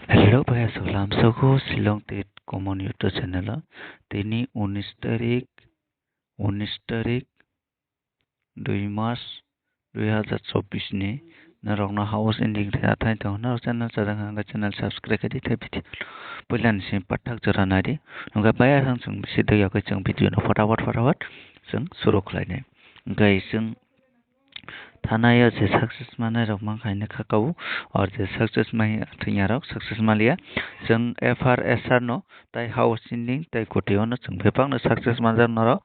Hello Pak Salam Soko Silong Tit Common YouTube channel Tini 19 তারিখ 2 মাস 2024 ni narokna house ending thea thai to na channel charang ang channel subscribe kadi thai video pulan sin pathak jara nari nga baya sang chung sidha ya ka chung video no fatawat chung suru khlai ne gai chung थानाया जे success माने रक मा खाइने खाकाउ और जे success माइ थैया रक success Mallya जों FRSR no ताइ house सिंडिं ताइ कोटियो नो जों बेपां नो सक्सेस मानजा नरो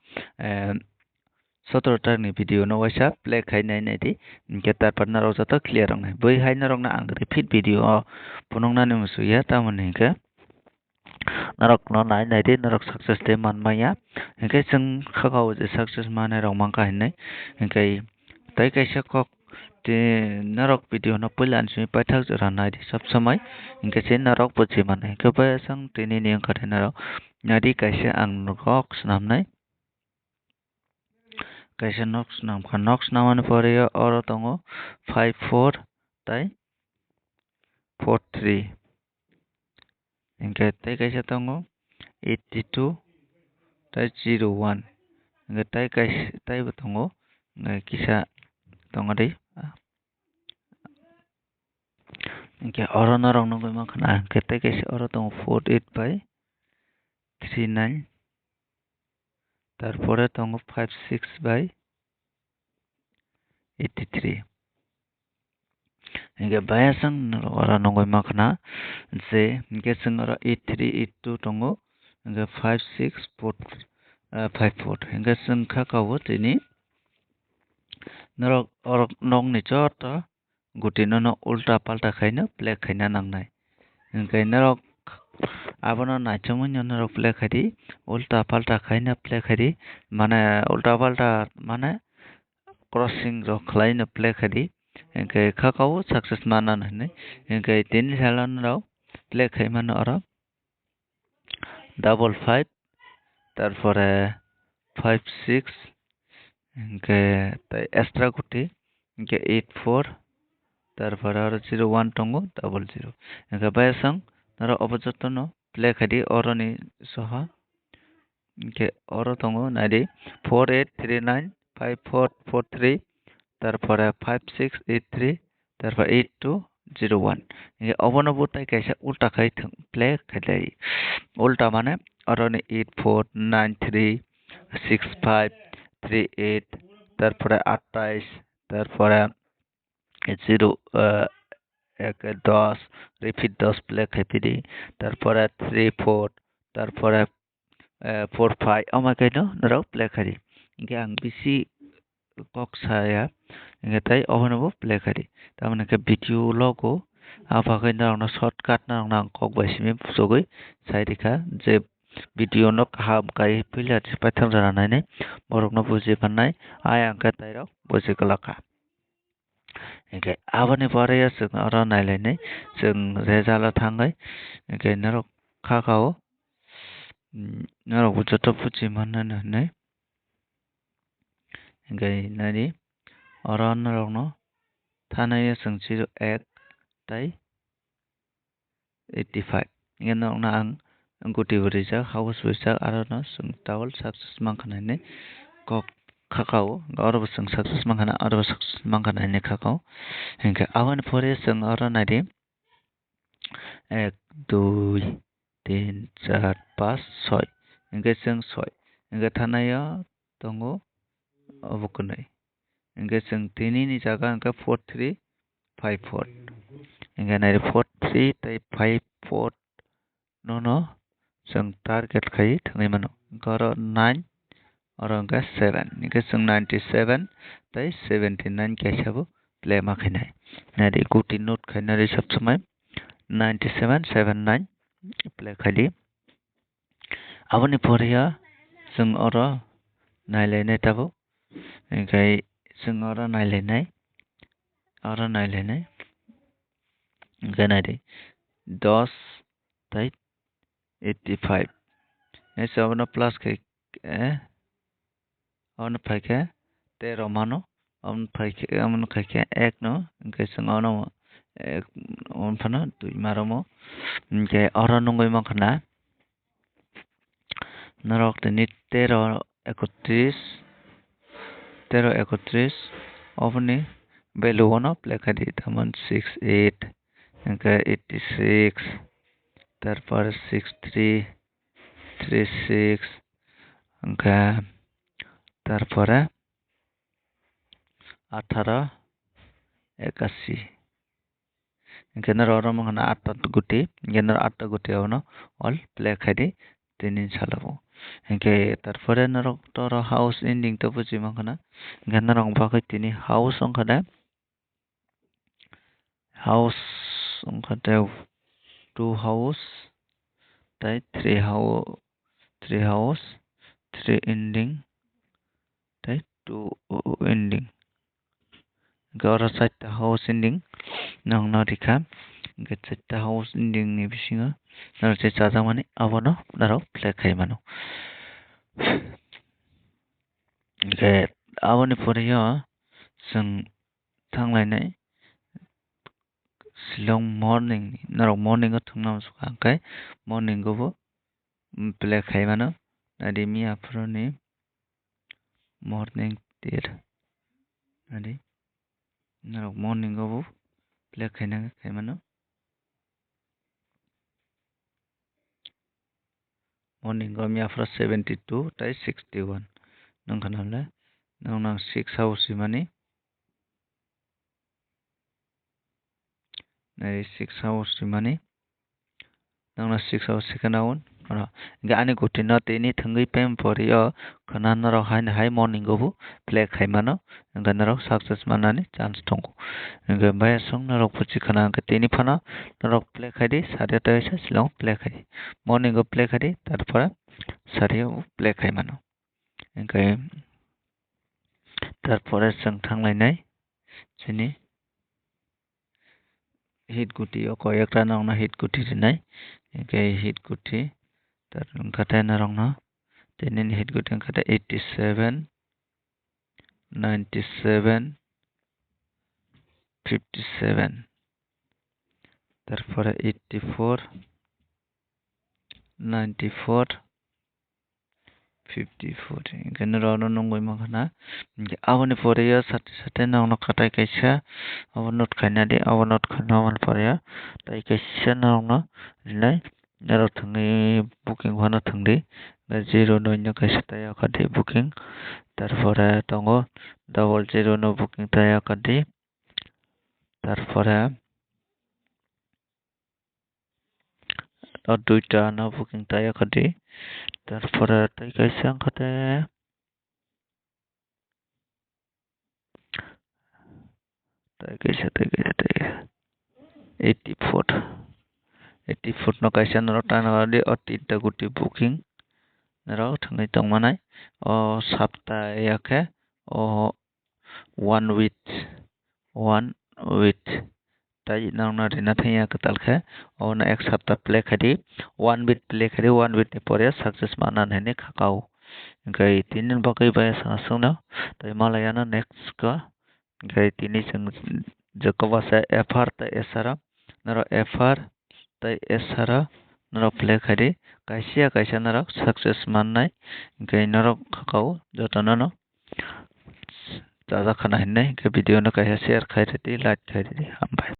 17 नि भिडियो नो वाइसा प्ले खाइनाय नायदि के तारपर नारो जतो क्लियर रंग बै हाइना रंग आं रिपीट भिडियो पुनंना नि मुसुया तामने के narok no nai nai di narok success de man maya hingke जों खागाव जे सक्सेस माने रक मा खाइने hingke tai kaisa kok te narok video no pulan simi paithak jora nai di sab samai hingke se narok buji mane ke ba sang tini ni angkate narok nadi kaisa ang nok snamnai kaisa nok snamane pore oro tongo 54 tai 43 hingke tai kaisa tongo 82 tai 01 hingke tai kaisa tai bo tongo kisa tongo dei hingke oro narok no goi makhana hingke tai kaisa oro tongo 48 by 39 তারপরে tongo 56 by 83 hingke baya sang ora nongoi makhana je hingke sing ora 83 82 tongo hingke 56 54 hingke sing khakawo tini narok orok nong ni chota guti no ulta palta khaina play khaina nangnai hingke narok abono naithamun narok play khadi ulta palta khaina play khadi mane ulta palta mane crossing ro khlaina play khadi hingke khakawo success manan hne hingke tini salan ro play khaimano oro 55 তারপরে 56 hingke tai extra guti hingke 84 তারপরে aro 01 tongo 00 hingke baya sang naro opposite no play khadi oro ni soha hingke oro tongo nadi 4839 5443 তারপরে 5683 তারপর 8201 hingke obono butai kaisa ulta khai play khaidai ulta mane oro ni 8493 6538 তারপরে 28 তারপরে 0 এক 10 repeat 10 play খাইপিদি তারপরে 34 তারপরে 45 আমাকে no naro play khari hingke ang bisi kok saya hingke tai obono play khari tamane ke video logo apakai na shortcut na kok bai simi pusogoi saidika je video no kaham kai pila paitham jana nai ne borok no buji pannai ai angka tai rok buji kalaka hingke aboni pore जों oro nailai जों rejalo thangai hingke narok khakao narok joto buji mannai hne hingke nani oro narok no thanai जों 01 tai 85 hingke narok no ang guti burijak house burijak aro no जों double success mankhana ne kok khakao oro bo जों success mankhana oro success mankhana ne khakao hingke aboni pore जों oro naidi 1 2 3 4 5 6 hingke जों 6 hingke thanaya tongo obo kunai hingke जों tini ni jaga hingke 4354 hingke naidi 43 tai 54 no जों target khai thangai mano oro 9 oro hingke 7 hingke जों 97 tai 79 kaisa bo play ma khainai naidi guti note khainari sab samai 97 79 play khali aboni poreya जों oro nailai tabo hingke जों oro nailai hingke naidi 10 tai 85 ese abono plus khai abono phaike 13 mano abono phaike 1 no hingke जों ono unfano tui maromo ke oro nungoi mangkana narok tini 13 oboni value ono লেখাদি তেমন 68 86 তারপর 63 36 তারপরে 18 81 Genar orang mengana atat guti, genar atat guti ono, all play kadi tinin salamu. Hingga tarpore narok toro house ending tu puji mengana, genar orang pakai tini house orang kada, house orang kada 2 house, tai 3 house, 3 ending, tai 2 ending. Gara side house ending, nang narika. Get the house ending ni bisinga nar che chaja mani abono naro play khai mano get aboni poriyo sung thanglai nai silong morning naro morning go thungnam suka kai morning go bo play khai mano nadi mi aproni morning tir nadi naro morning go bo play khai mano morning go mi afro 72 tai 61 nang kanale nang 6 house mani 6 hours mani nang 6 hours second hour ga ani gutina tini thangai pem poriyo khana naro hai morning go play khai mano nga naro success manani chance tongo nga baya song naro puchi khana ga tini phana naro play khai di sare ta isa silong play khai morning go play khai di tarpora sare play khai mano nga tarpora sang thanglai nai chini hit guti oko ekra nang na hit guti dinai ke hit guti tar kata na rong na tenin hit guti kata 87 97 57 তারপরে 84 94 54 এখানে Rono নঙ্গই makhana aboni pore ya sate nang no katai kaisa abon not khaina de abon not khana man pore ya tai kaisa nang no nai naro thangi booking hona thangdi 09 no kaisa tai akadi booking tarpore tongo 00 no booking tai akadi tarpore দুইটা না booking তাই akadi তারপরে তাই কাইসা angkate tai kaisa 84 no kaisa naro tana di tinta guti booking naro thangai tongmanai o sapta yake o one with tai nang na rina thaya katal khe ona ek sapta play khadi one with play khadi one with ni pore success manan hene khakau gai tinin bakai baya sangasung na tai malaya na next ka gai tini sing jakoba sa fr ta esara naro fr tai esara naro play khadi kaisa naro success mannai gai naro khakau jotana no jaja khana hene ke video no kaisa share khai reti like khai reti hambai